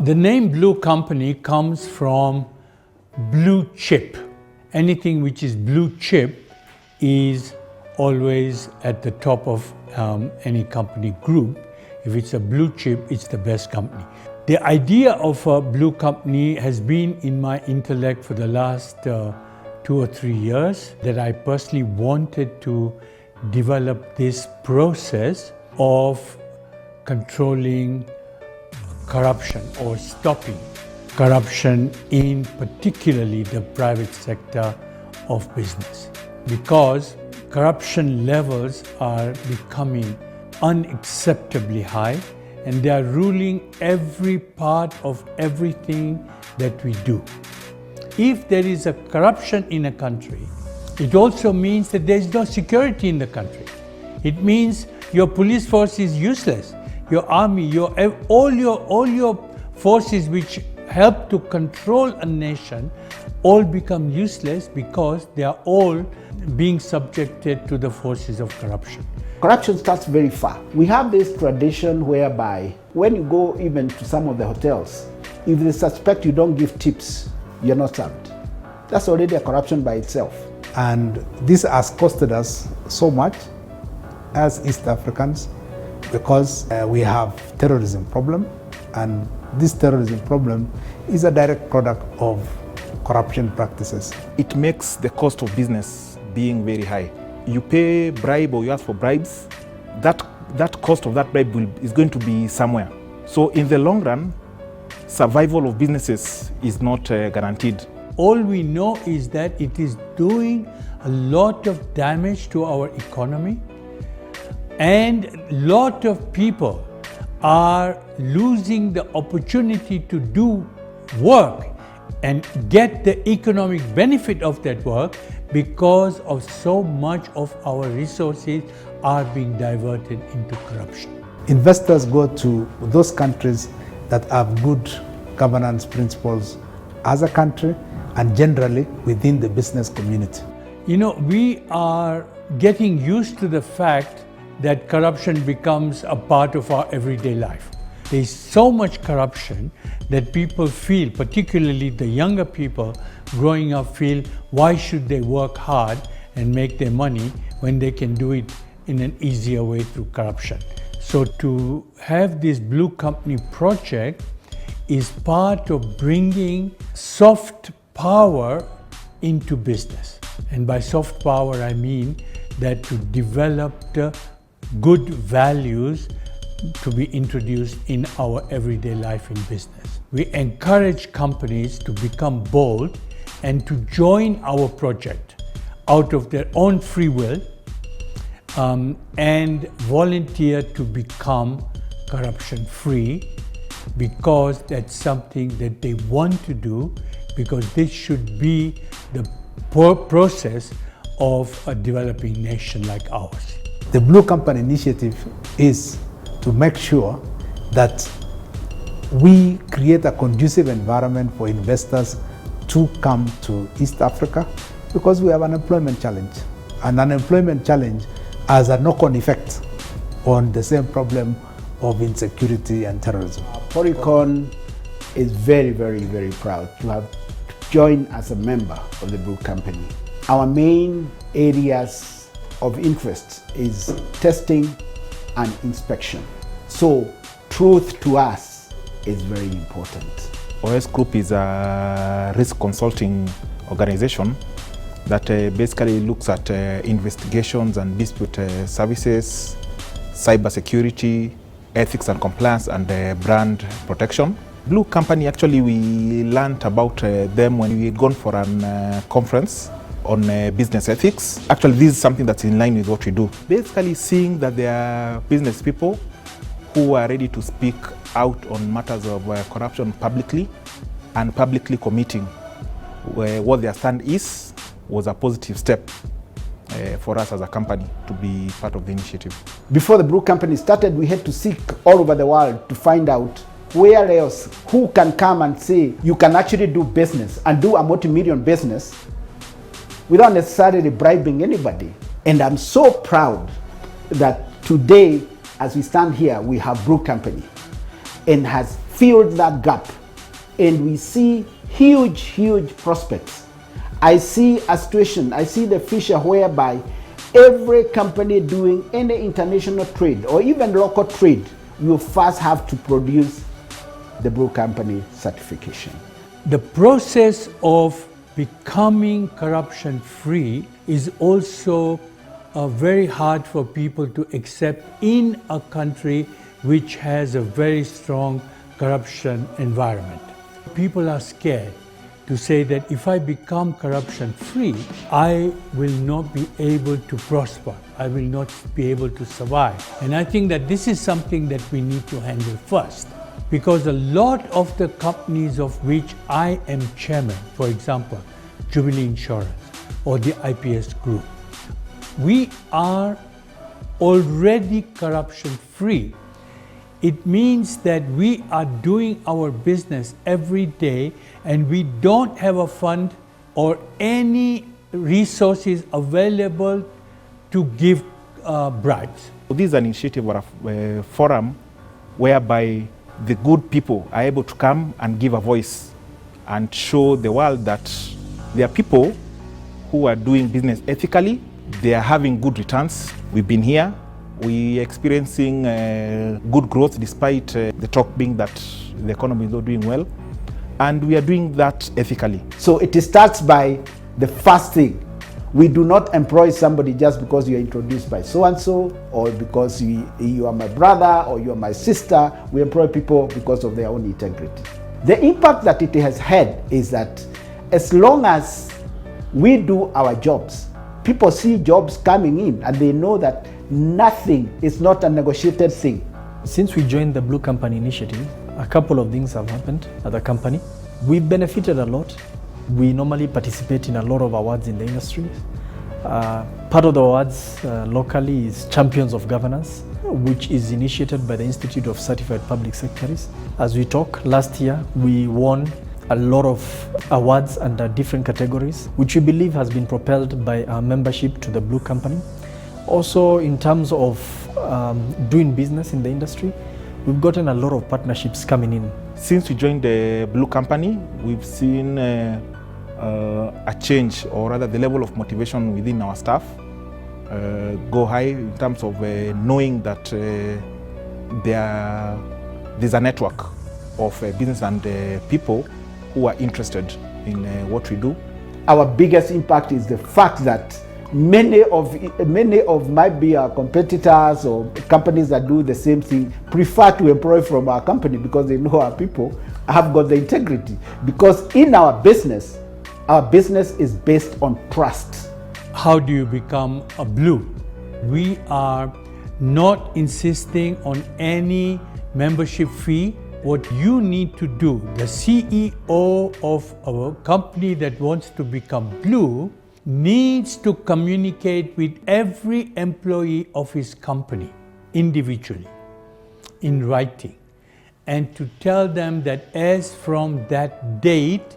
The name Blue Company comes from blue chip. Anything which is blue chip is always at the top of any company group. If it's a blue chip, it's the best company. The idea of a blue company has been in my intellect for the last 2 or 3 years, that I personally wanted to develop this process of controlling corruption or stopping corruption in particularly the private sector of business, because corruption levels are becoming unacceptably high and they are ruling every part of everything that we do. If there is a corruption in a country, it also means that there is no security in the country. It means your police force is useless. Your army, all your forces which help to control a nation all become useless because they are all being subjected to the forces of corruption. Corruption starts very far. We have this tradition whereby when you go even to some of the hotels, if they suspect you don't give tips, you're not served. That's already a corruption by itself. And this has costed us so much as East Africans, because we have terrorism problem, and this terrorism problem is a direct product of corruption practices. It makes the cost of business being very high. You pay bribe or you ask for bribes, that cost of that bribe is going to be somewhere. So in the long run, survival of businesses is not guaranteed. All we know is that it is doing a lot of damage to our economy, and a lot of people are losing the opportunity to do work and get the economic benefit of that work because of so much of our resources are being diverted into corruption. Investors go to those countries that have good governance principles as a country and generally within the business community. You know, we are getting used to the fact that corruption becomes a part of our everyday life. There is so much corruption that people feel, particularly the younger people growing up, feel, why should they work hard and make their money when they can do it in an easier way through corruption? So to have this Blue Company project is part of bringing soft power into business. And by soft power, I mean that to develop the good values to be introduced in our everyday life in business. We encourage companies to become bold and to join our project out of their own free will and volunteer to become corruption-free, because that's something that they want to do, because this should be the process of a developing nation like ours. The Blue Company initiative is to make sure that we create a conducive environment for investors to come to East Africa, because we have an employment challenge. And unemployment challenge has a knock-on effect on the same problem of insecurity and terrorism. Polycon is very, very, very proud to have joined as a member of the Blue Company. Our main areas of interest is testing and inspection. So truth to us is very important. OS Group is a risk consulting organization that basically looks at investigations and dispute services, cybersecurity, ethics and compliance, and brand protection. Blue Company, actually we learned about them when we had gone for a conference on business ethics. Actually, this is something that's in line with what we do. Basically seeing that there are business people who are ready to speak out on matters of corruption publicly, and publicly committing what their stand is was a positive step for us as a company to be part of the initiative. Before the Blue Company started, we had to seek all over the world to find out where else, who can come and say you can actually do business and do a multi-million business without necessarily bribing anybody. And I'm so proud that today, as we stand here, we have Blue Company, and has filled that gap, and we see huge prospects. I see a situation, I see the future whereby every company doing any international trade or even local trade will first have to produce the Blue Company certification. The process of becoming corruption free is also very hard for people to accept in a country which has a very strong corruption environment. People are scared to say that if I become corruption free, I will not be able to prosper. I will not be able to survive. And I think that this is something that we need to handle first. Because a lot of the companies of which I am chairman, for example, Jubilee Insurance or the IPS Group, we are already corruption free. It means that we are doing our business every day and we don't have a fund or any resources available to give bribes. This is an initiative or a forum whereby the good people are able to come and give a voice and show the world that there are people who are doing business ethically, they are having good returns. We've been here, we are experiencing good growth despite the talk being that the economy is not doing well, and we are doing that ethically. So it starts by the first thing. We do not employ somebody just because you are introduced by so-and-so or because you are my brother or you are my sister. We employ people because of their own integrity. The impact that it has had is that as long as we do our jobs, people see jobs coming in and they know that nothing is not a negotiated thing. Since we joined the Blue Company initiative, a couple of things have happened at the company. We've benefited a lot. We normally participate in a lot of awards in the industry. Part of the awards locally is Champions of Governance, which is initiated by the Institute of Certified Public Secretaries. As we talk, last year we won a lot of awards under different categories, which we believe has been propelled by our membership to the Blue Company. Also, in terms of doing business in the industry, we've gotten a lot of partnerships coming in. Since we joined the Blue Company, we've seen a change, or rather the level of motivation within our staff go high in terms of knowing that there's a network of business and people who are interested in what we do. Our biggest impact is the fact that many of might be our competitors or companies that do the same thing prefer to employ from our company because they know our people have got the integrity. Because in our business is based on trust. How do you become a blue? We are not insisting on any membership fee. What you need to do, the CEO of a company that wants to become blue needs to communicate with every employee of his company individually in writing and to tell them that as from that date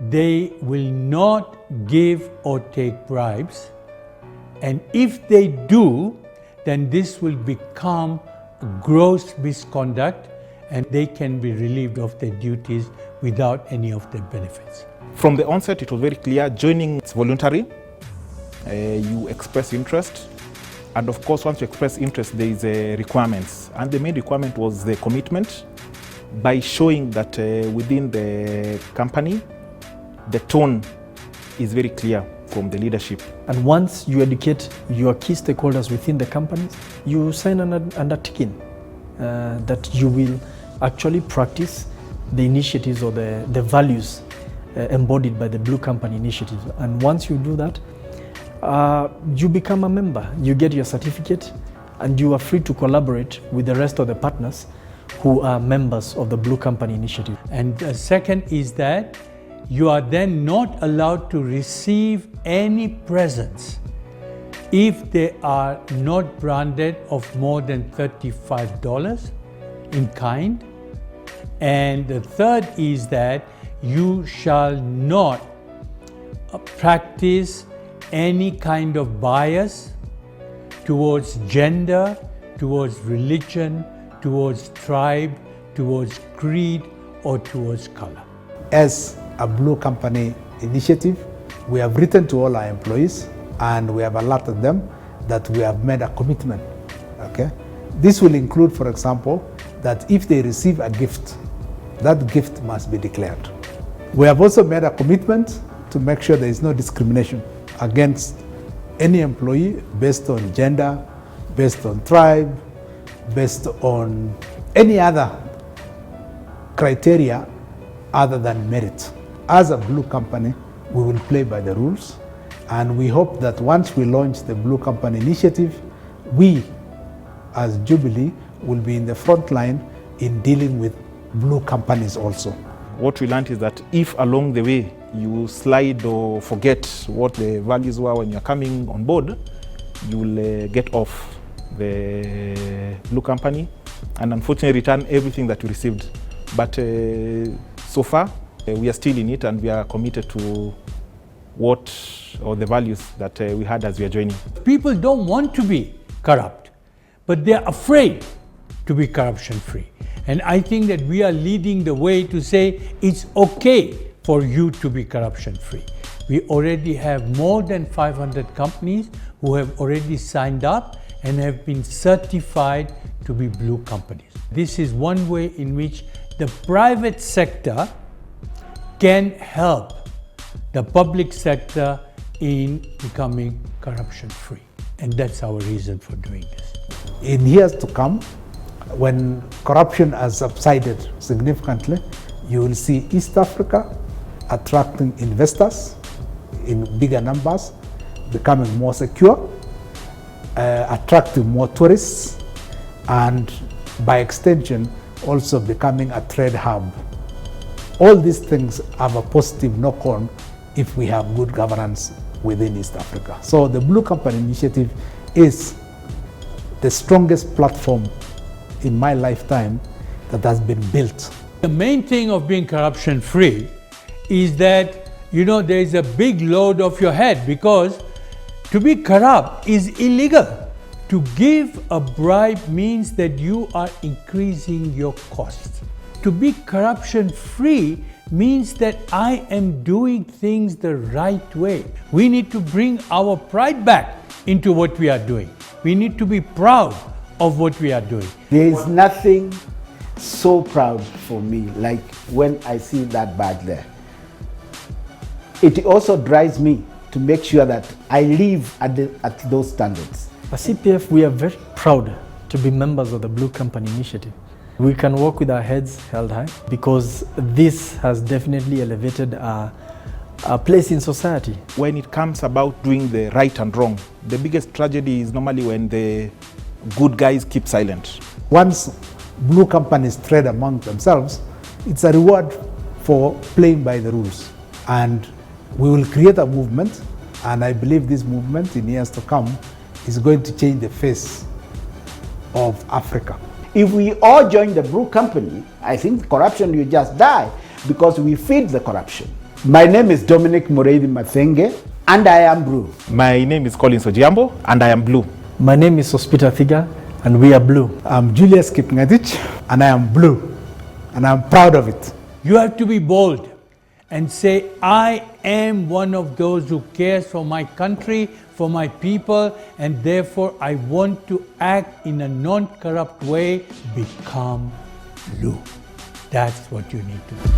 they will not give or take bribes, and if they do, then this will become gross misconduct and they can be relieved of their duties without any of their benefits. From the onset, it was very clear, joining is voluntary. You express interest. And of course, once you express interest, there is requirements. And the main requirement was the commitment by showing that within the company, the tone is very clear from the leadership. And once you educate your key stakeholders within the companies, you sign an undertaking that you will actually practice the initiatives or the values embodied by the Blue Company initiative. And once you do that, you become a member, you get your certificate, and you are free to collaborate with the rest of the partners who are members of the Blue Company initiative. And the second is that you are then not allowed to receive any presents if they are not branded of more than $35 in kind. And the third is that you shall not practice any kind of bias towards gender, towards religion, towards tribe, towards creed or towards color. As a Blue Company initiative, we have written to all our employees and we have alerted them that we have made a commitment. Okay? This will include, for example, that if they receive a gift, that gift must be declared. We have also made a commitment to make sure there is no discrimination against any employee based on gender, based on tribe, based on any other criteria other than merit. As a Blue Company, we will play by the rules, and we hope that once we launch the Blue Company initiative, we as Jubilee will be in the front line in dealing with blue companies also. What we learned is that if along the way you slide or forget what the values were when you're coming on board, you will get off the Blue Company and unfortunately return everything that you received. But so far, we are still in it and we are committed to the values that we had as we are joining. People don't want to be corrupt, but they're afraid to be corruption free. And I think that we are leading the way to say it's okay for you to be corruption free. We already have more than 500 companies who have already signed up and have been certified to be blue companies. This is one way in which the private sector can help the public sector in becoming corruption free. And that's our reason for doing this. In years to come, when corruption has subsided significantly, you will see East Africa attracting investors in bigger numbers, becoming more secure, attracting more tourists, and by extension, also becoming a trade hub. All these things have a positive knock-on if we have good governance within East Africa. So the Blue Company initiative is the strongest platform in my lifetime that has been built. The main thing of being corruption free is that, there is a big load off your head, because to be corrupt is illegal. To give a bribe means that you are increasing your costs. To be corruption free means that I am doing things the right way. We need to bring our pride back into what we are doing. We need to be proud of what we are doing. There is nothing so proud for me like when I see that badge there. It also drives me to make sure that I live at those standards. As CPF, we are very proud to be members of the Blue Company initiative. We can walk with our heads held high because this has definitely elevated our place in society. When it comes about doing the right and wrong, the biggest tragedy is normally when the good guys keep silent. Once blue companies trade among themselves, it's a reward for playing by the rules. And we will create a movement, and I believe this movement in years to come is going to change the face of Africa. If we all join the Blue Company, I think corruption will just die because we feed the corruption. My name is Dominic Mureithi Mathenge, and I am blue. My name is Collins Ojiambo, and I am blue. My name is Sospita Thiga, and we are blue. I'm Julius Kipngetich, and I am blue, and I'm proud of it. You have to be bold and say, I am one of those who cares for my country, for my people, and therefore I want to act in a non-corrupt way, become blue. That's what you need to do.